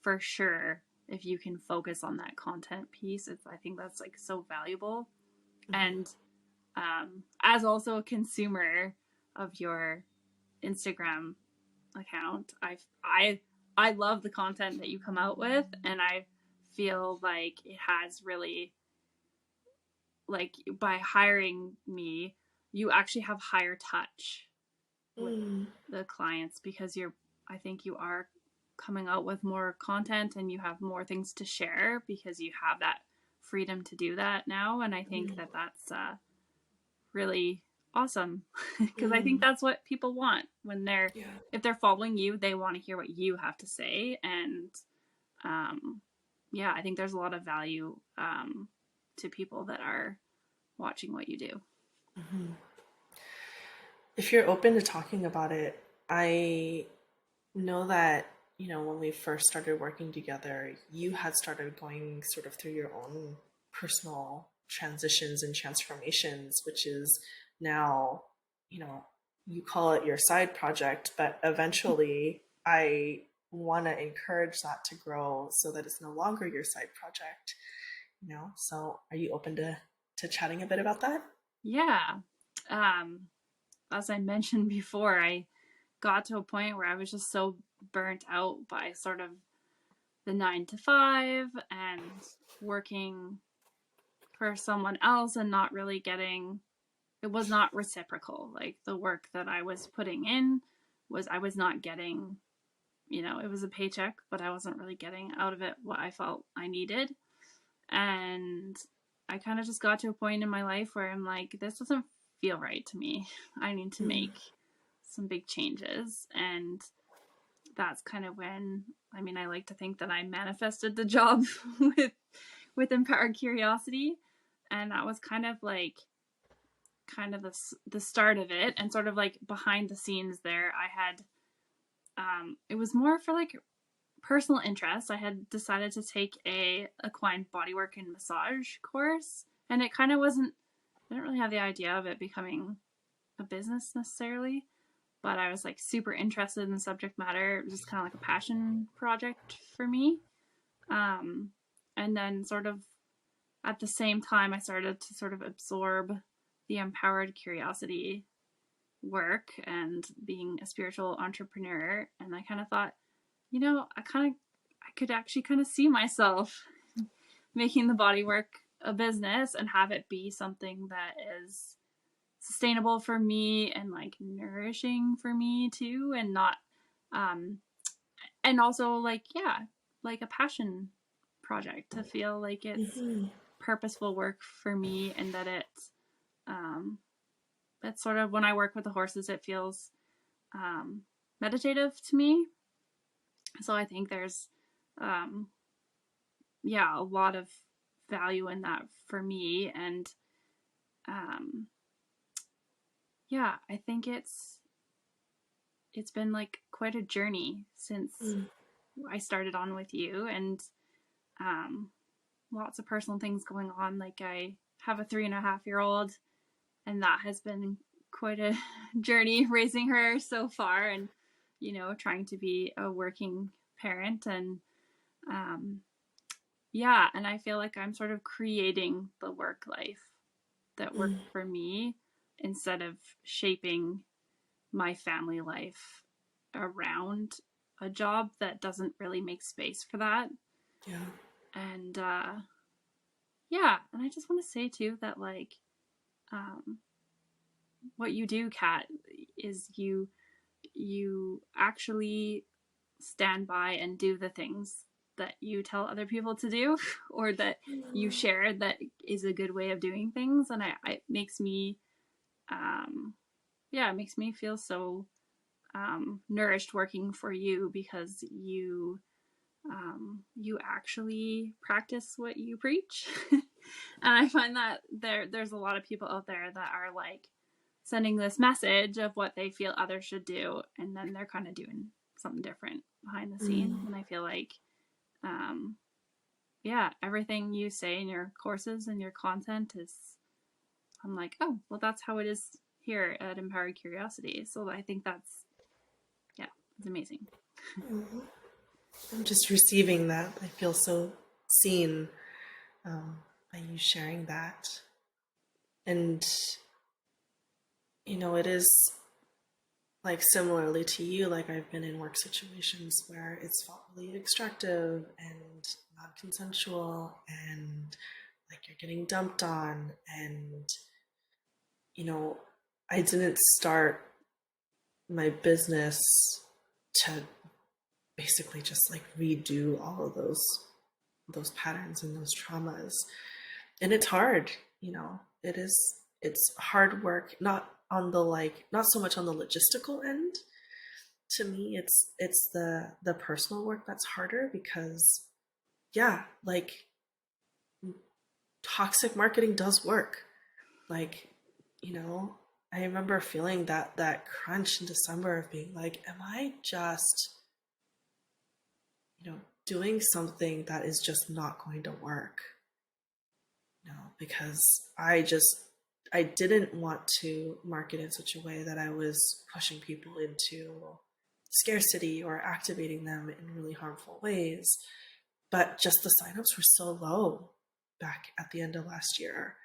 for sure, if you can focus on that content piece, I think that's like so valuable. Mm-hmm. And, as also a consumer of your Instagram account, I love the content that you come out with, and I feel like it has really, like, by hiring me, you actually have higher touch with Mm-hmm. the clients because I think you are coming out with more content and you have more things to share because you have that freedom to do that now. And I think that that's really awesome because I think Mm-hmm. that's what people want when Yeah. if they're following you, they want to hear what you have to say. And yeah, I think there's a lot of value to people that are watching what you do. Mm-hmm. If you're open to talking about it, I know that, when we first started working together, you had started going sort of through your own personal transitions and transformations, which is now, you know, you call it your side project, but eventually I want to encourage that to grow so that it's no longer your side project. So are you open to chatting a bit about that? Yeah. Um, as I mentioned before, I got to a point where I was just so burnt out by sort of the 9 to 5 and working for someone else and not really getting, it was not reciprocal. Like the work that I was putting in I was not getting, you know, it was a paycheck, but I wasn't really getting out of it what I felt I needed. And I kind of just got to a point in my life where I'm like, this doesn't feel right to me. I need to Mm, make some big changes. And that's kind of when, I mean, I like to think that I manifested the job with Empowered Curiosity. And that was kind of like, kind of the start of it. And sort of like behind the scenes there, I had, it was more for like personal interest. I had decided to take a equine bodywork and massage course, and it kind of wasn't. I didn't really have the idea of it becoming a business necessarily, but I was like super interested in the subject matter. It was just kind of like a passion project for me. Um, and then sort of at the same time, I started to sort of absorb the empowered curiosity work and being a spiritual entrepreneur. And I kind of thought, you know, I could actually kind of see myself making the bodywork a business and have it be something that is sustainable for me and like nourishing for me too, and not, um, and also like, yeah, like a passion project to feel like it's mhm, purposeful work for me and that um, it's sort of when I work with the horses, it feels meditative to me. So I think there's, um, yeah, a lot of value in that for me. And um, yeah, I think it's been like quite a journey since mm, I started on with you, and um, lots of personal things going on. Like I have a 3.5 year old, and that has been quite a journey raising her so far, and you know, trying to be a working parent. And um, yeah, and I feel like I'm sort of creating the work life that worked mm, for me instead of shaping my family life around a job that doesn't really make space for that. yeah. And yeah, and I just want to say too that like um, what you do, Kat, is you actually stand by and do the things that you tell other people to do or that you Mm, share that is a good way of doing things. And it makes me um, yeah, it makes me feel so nourished working for you because you actually practice what you preach. And I find that there's a lot of people out there that are like sending this message of what they feel others should do, and then they're kind of doing something different behind the scenes. And I feel like, yeah, everything you say in your courses and your content is, I'm like, oh, well, that's how it is here at Empowered Curiosity. So I think that's, yeah, it's amazing. I'm just receiving that. I feel so seen by you sharing that. And, it is like similarly to you, like I've been in work situations where it's felt really extractive and non consensual and like you're getting dumped on. And, you know, I didn't start my business to basically just like redo all of those patterns and those traumas. And it's hard, it's hard work, not on the like not so much on the logistical end. To me, it's the personal work that's harder because yeah, like toxic marketing does work. Like, you know, I remember feeling that crunch in December of being like, am I just, doing something that is just not going to work? Because I didn't want to market in such a way that I was pushing people into scarcity or activating them in really harmful ways. But just the signups were so low back at the end of last year.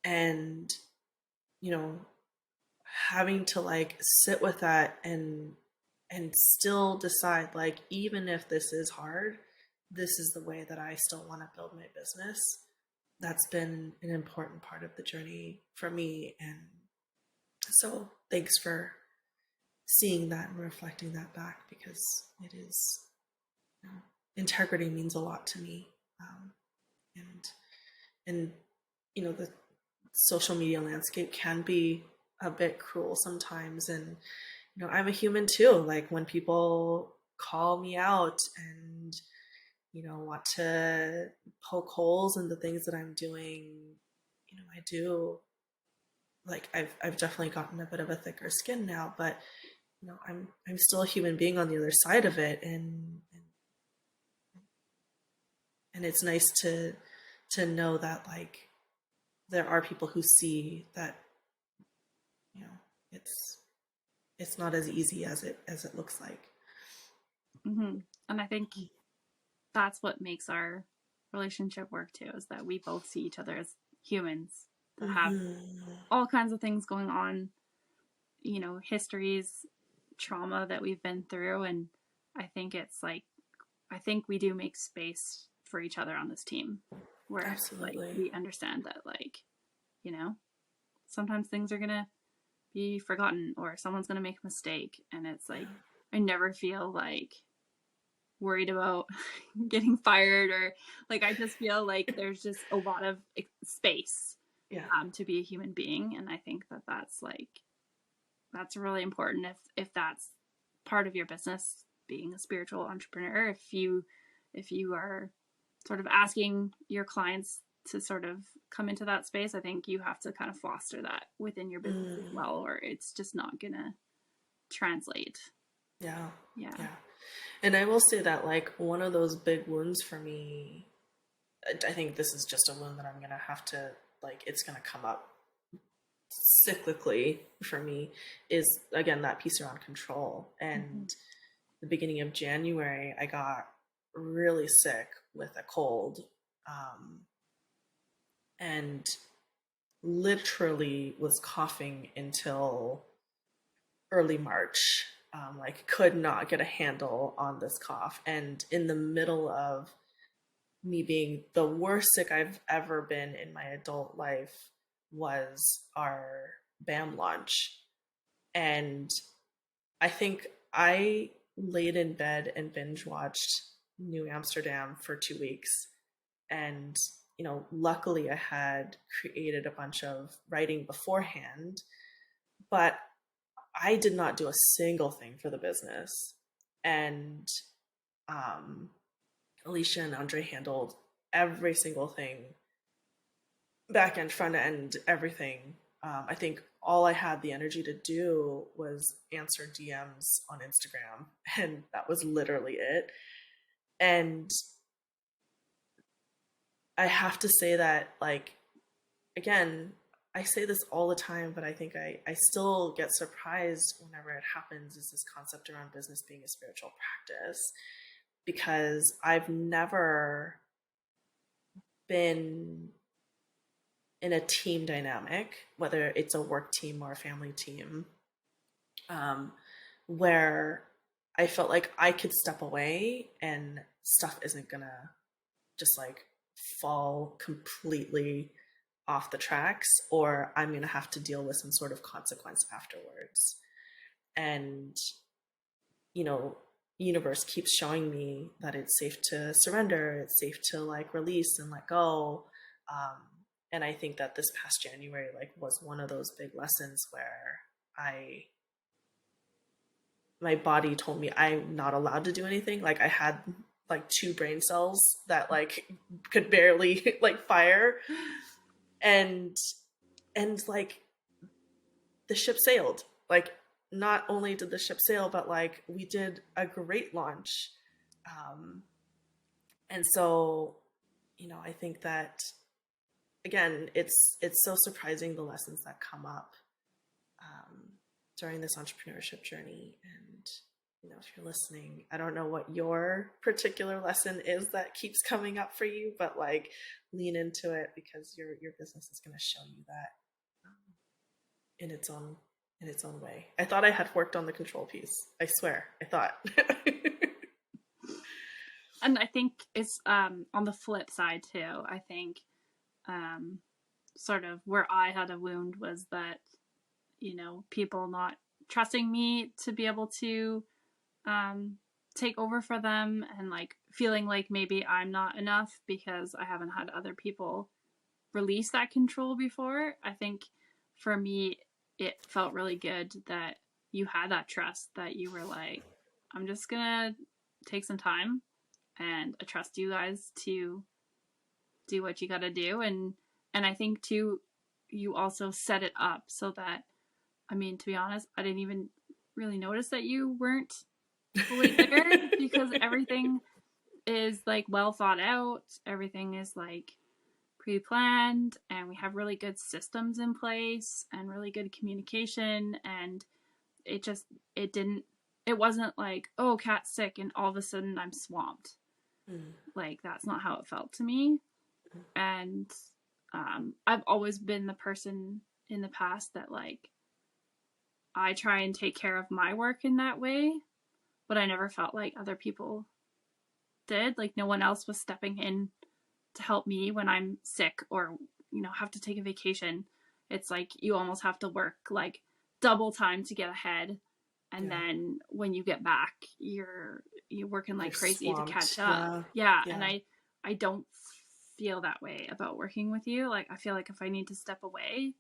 And, you know, having to like sit with that and still decide like even if this is hard, this is the way that I still want to build my business. That's been an important part of the journey for me. And so thanks for seeing that and reflecting that back, because it is, integrity means a lot to me. And and the social media landscape can be a bit cruel sometimes. And I'm a human too. Like when people call me out and want to poke holes in the things that I'm doing, I do. Like I've definitely gotten a bit of a thicker skin now, but I'm still a human being on the other side of it. And it's nice to know that like there are people who see that, you know it's not as easy as it looks like. And I think that's what makes our relationship work too, is that we both see each other as humans that have all kinds of things going on, histories, trauma that we've been through. And I think it's like, I think we do make space for each other on this team where Absolutely. like we understand that like, sometimes things are gonna be forgotten or someone's gonna make a mistake, and it's like I never feel like worried about getting fired, or like I just feel like there's just a lot of space Yeah. to be a human being. And I think that that's really important if that's part of your business, being a spiritual entrepreneur. If you are sort of asking your clients to sort of come into that space, I think you have to kind of foster that within your business as well, or it's just not gonna translate. Yeah. Yeah. And I will say that like one of those big wounds for me, I think this is just a wound that I'm gonna have to like, it's gonna come up cyclically for me, is again that piece around control. And the beginning of January, I got really sick with a cold, and literally was coughing until early March. Like could not get a handle on this cough. And in the middle of me being the worst sick I've ever been in my adult life was our BAM launch. And I think I laid in bed and binge watched New Amsterdam for 2 weeks. And, luckily I had created a bunch of writing beforehand, but I did not do a single thing for the business. And Alicia and Andre handled every single thing, back end, front end, everything. I think all I had the energy to do was answer DMs on Instagram, and that was literally it. And I have to say that, like, again, I say this all the time, but I think I still get surprised whenever it happens, is this concept around business being a spiritual practice, because I've never been in a team dynamic, whether it's a work team or a family team, um, where I felt like I could step away and stuff isn't gonna just like fall completely off the tracks, or I'm gonna have to deal with some sort of consequence afterwards. And, you know, universe keeps showing me that it's safe to surrender, it's safe to like release and let go. Um, and I think that this past January like was one of those big lessons where I my body told me I'm not allowed to do anything. Like I had like two brain cells that like could barely like fire, and like the ship sailed. Like not only did the ship sail, but like we did a great launch. Um, and so, you know, I think that again, it's so surprising the lessons that come up um, during this entrepreneurship journey. And you know, if you're listening, I don't know what your particular lesson is that keeps coming up for you, but like lean into it, because your business is going to show you that um, in its own way. I thought I had worked on the control piece. I swear, I thought. And I think it's on the flip side too. I think um, sort of where I had a wound was that, you know, people not trusting me to be able to um, take over for them, and like feeling like maybe I'm not enough because I haven't had other people release that control before. I think for me, it felt really good that you had that trust, that you were like, I'm just gonna take some time and I trust you guys to do what you gotta do. And I think too, you also set it up so that, I mean, to be honest, I didn't even really notice that you weren't fully there, because everything is like well thought out, everything is like pre-planned, and we have really good systems in place and really good communication. And it just, it didn't, it wasn't like, oh, Kat's sick and all of a sudden I'm swamped. Mm. Like that's not how it felt to me. And I've always been the person in the past that like I try and take care of my work in that way, but I never felt like other people did. Like no one else was stepping in to help me when I'm sick or, you know, have to take a vacation. It's like you almost have to work like double time to get ahead. And Yeah. then when you get back, you're working like You're crazy to swamped. catch up. Yeah. Yeah. And Yeah. I don't feel that way about working with you. Like I feel like if I need to step away,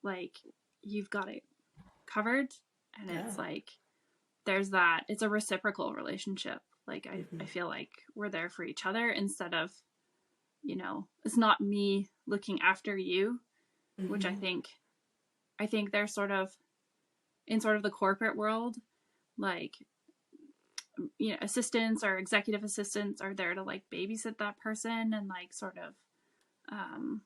like you've got it covered. And Yeah. it's like there's that, it's a reciprocal relationship. Like I Mm-hmm. feel like we're there for each other, instead of, you know, it's not me looking after you, which Mm-hmm. I think they're sort of in sort of the corporate world, like, you know, assistants or executive assistants are there to like babysit that person and like sort of um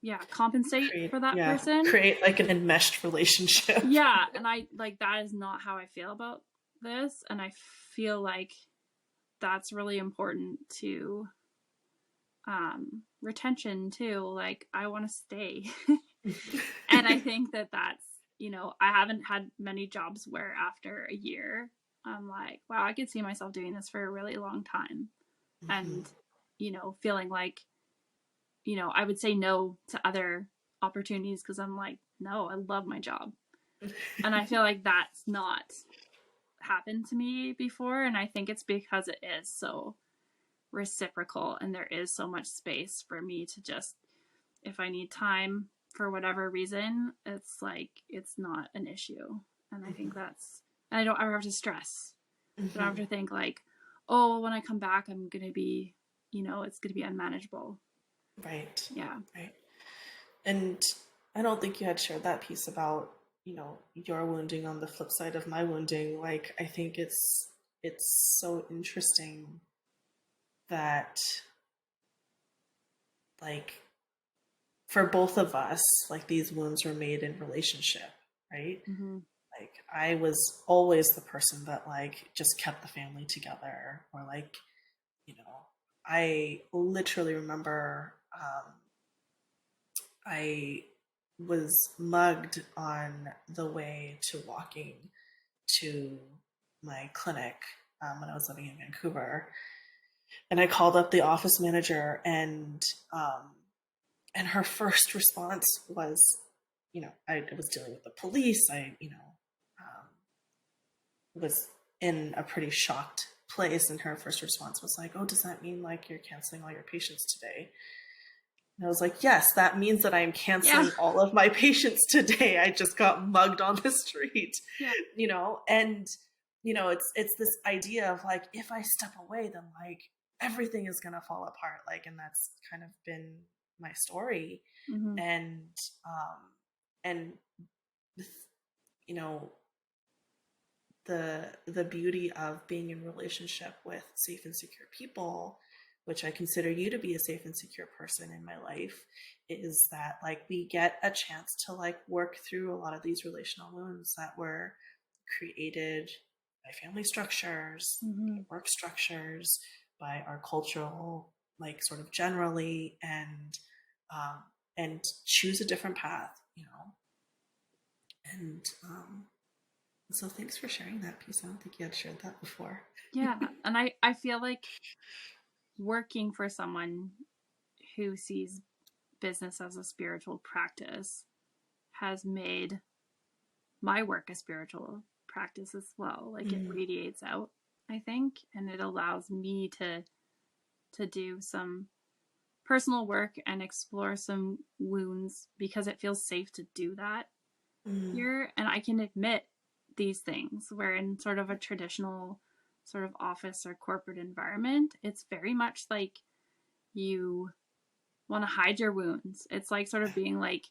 yeah, compensate for that person. Create like an enmeshed relationship. Yeah, and I like that is not how I feel about this, and I feel like that's really important to retention too. Like I want to stay. And I think that that's, you know, I haven't had many jobs where after a year I'm like, wow, I could see myself doing this for a really long time. Mm-hmm. And, you know, feeling like, you know, I would say no to other opportunities because I'm like, no, I love my job. And I feel like that's not happened to me before. And I think it's because it is so reciprocal and there is so much space for me to just, if I need time for whatever reason, it's like it's not an issue. And I think that's, and I don't ever have to stress. I don't Mm-hmm. have to think like, oh, when I come back, I'm going to be, you know, it's going to be unmanageable. Right. Yeah. Right. And I don't think you had shared that piece about, your wounding on the flip side of my wounding. Like, I think it's so interesting that, like, for both of us, like, these wounds were made in relationship, right? Mm-hmm. Like, I was always the person that, like, just kept the family together, or, like, you know, I literally remember, I was mugged on the way to walking to my clinic, when I was living in Vancouver, and I called up the office manager, um, and her first response was, I was dealing with the police. Was in a pretty shocked place, and her first response was like, "Oh, does that mean like you're canceling all your patients today?" And I was like, "Yes, that means that I'm Yeah. canceling all of my patients today. I just got mugged on the street." Yeah. And it's this idea of like, if I step away, then like everything is gonna fall apart. Like, and that's kind of been my story. Mm-hmm. And and you know the beauty of being in relationship with safe and secure people, which I consider you to be a safe and secure person in my life, is that like we get a chance to like work through a lot of these relational wounds that were created by family structures, Mm-hmm. by work structures, by our cultural, like, sort of generally, um, and choose a different path, and so thanks for sharing that piece. I don't think you had shared that before. Yeah. And I feel like working for someone who sees business as a spiritual practice has made my work a spiritual practice as well. Like it Mm, radiates out, I think, and it allows me to do some personal work and explore some wounds because it feels safe to do that mm, here, and I can admit these things where in sort of a traditional sort of office or corporate environment, it's very much like you want to hide your wounds. It's like sort of being like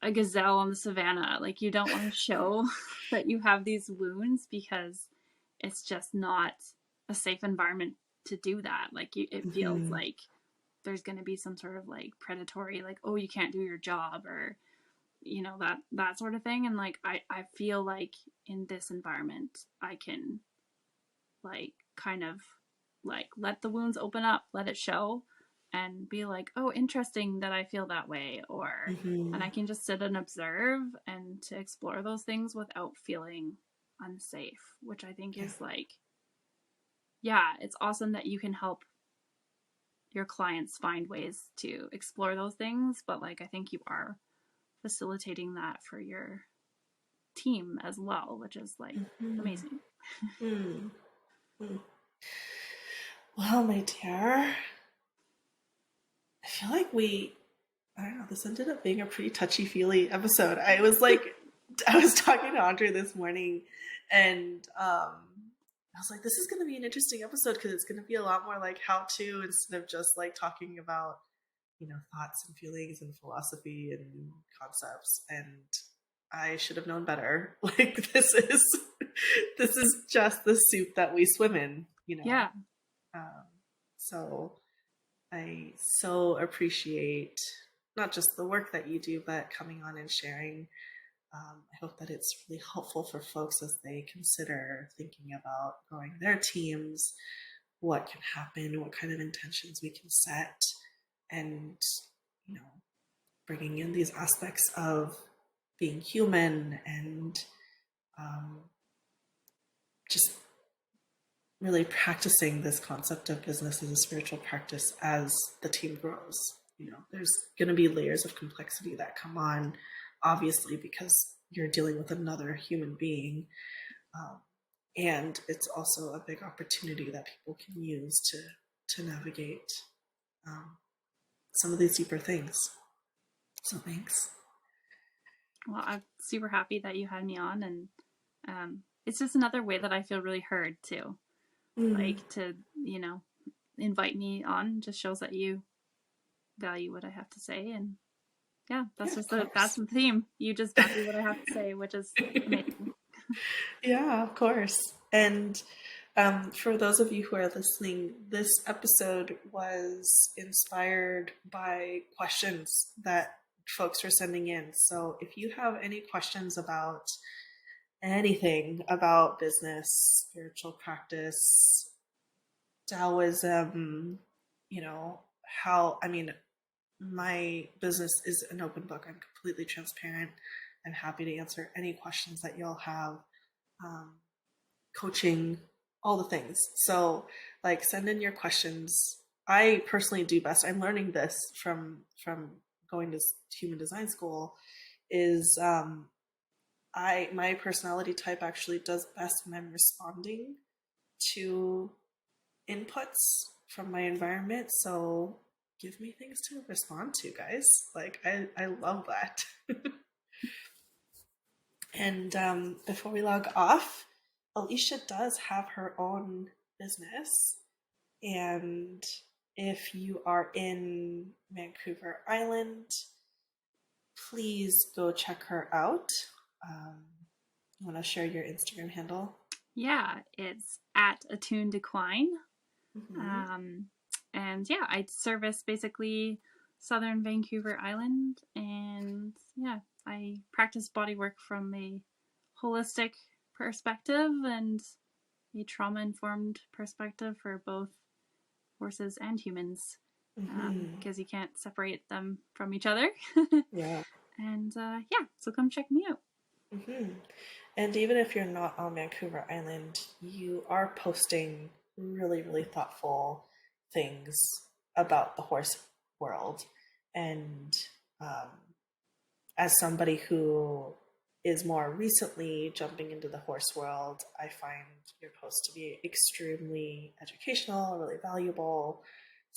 a gazelle on the savannah. Like you don't want to show that you have these wounds because it's just not a safe environment to do that. Like it feels mm, like there's going to be some sort of like predatory, like, oh, you can't do your job, or that sort of thing. And like I feel like in this environment I can like kind of like let the wounds open up, let it show, and be like, oh, interesting that I feel that way, or and mhm. I can just sit and observe and to explore those things without feeling unsafe, which I think Yeah. is like, yeah, it's awesome that you can help your clients find ways to explore those things, but like I think you are facilitating that for your team as well, which is like Mhm. amazing. Mm, mm. Well, my dear, I feel like I don't know, this ended up being a pretty touchy feely episode. I was talking to Andre this morning, and I was like, this is going to be an interesting episode because it's going to be a lot more like how to, instead of just like talking about, thoughts and feelings and philosophy and concepts. And I should have known better. Like, this is just the soup that we swim in. Yeah. Um, so I so appreciate not just the work that you do, but coming on and sharing. I hope that it's really helpful for folks as they consider thinking about growing their teams, what can happen, what kind of intentions we can set, and, you know, bringing in these aspects of being human, and um, just really practicing this concept of business as a spiritual practice as the team grows. There's going to be layers of complexity that come on, obviously, because you're dealing with another human being. Um, and it's also a big opportunity that people can use to navigate um, some of these deeper things. So thanks. Well, I'm super happy that you had me on, and it's just another way that I feel really heard too. Mm, Like to, invite me on just shows that you value what I have to say, and yeah, Yeah, that's of just that's course. the theme. You just back me what I have to say, which is amazing. Yeah, of course. And for those of you who are listening, this episode was inspired by questions that folks were sending in. So if you have any questions about anything about business, spiritual practice, Taoism, how, I mean, my business is an open book. I'm completely transparent. I'm happy to answer any questions that you'll have. Um, Coaching, all the things. So, like, send in your questions. I personally do best. I'm learning this from going to human design school. Is I my personality type actually does best when I'm responding to inputs from my environment. So give me things to respond to, guys. Like I love that. And before we log off, Alicia does have her own business. And if you are in Vancouver Island, please go check her out. Um, you want to share your Instagram handle? Yeah, it's at Attune Decline. Mm-hmm. Um, and yeah, I service basically southern Vancouver Island. And yeah, I practice bodywork from a holistic perspective and a trauma informed perspective for both horses and humans, Mm-hmm. because you can't separate them from each other. Yeah. And yeah, so come check me out. Mm-hmm. And even if you're not on Vancouver Island, you are posting really, really thoughtful things about the horse world. And um, as somebody who is more recently jumping into the horse world, I find your posts to be extremely educational, really valuable.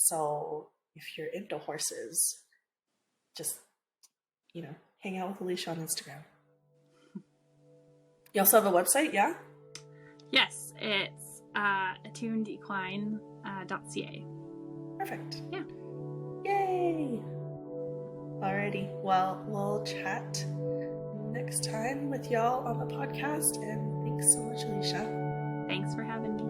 So if you're into horses, just, hang out with Alicia on Instagram. You also have a website, yeah? Yes, it's attunedecline.ca. Perfect. Yeah. Yay! Alrighty. Well, we'll chat next time with y'all on the podcast. And thanks so much, Alicia. Thanks for having me.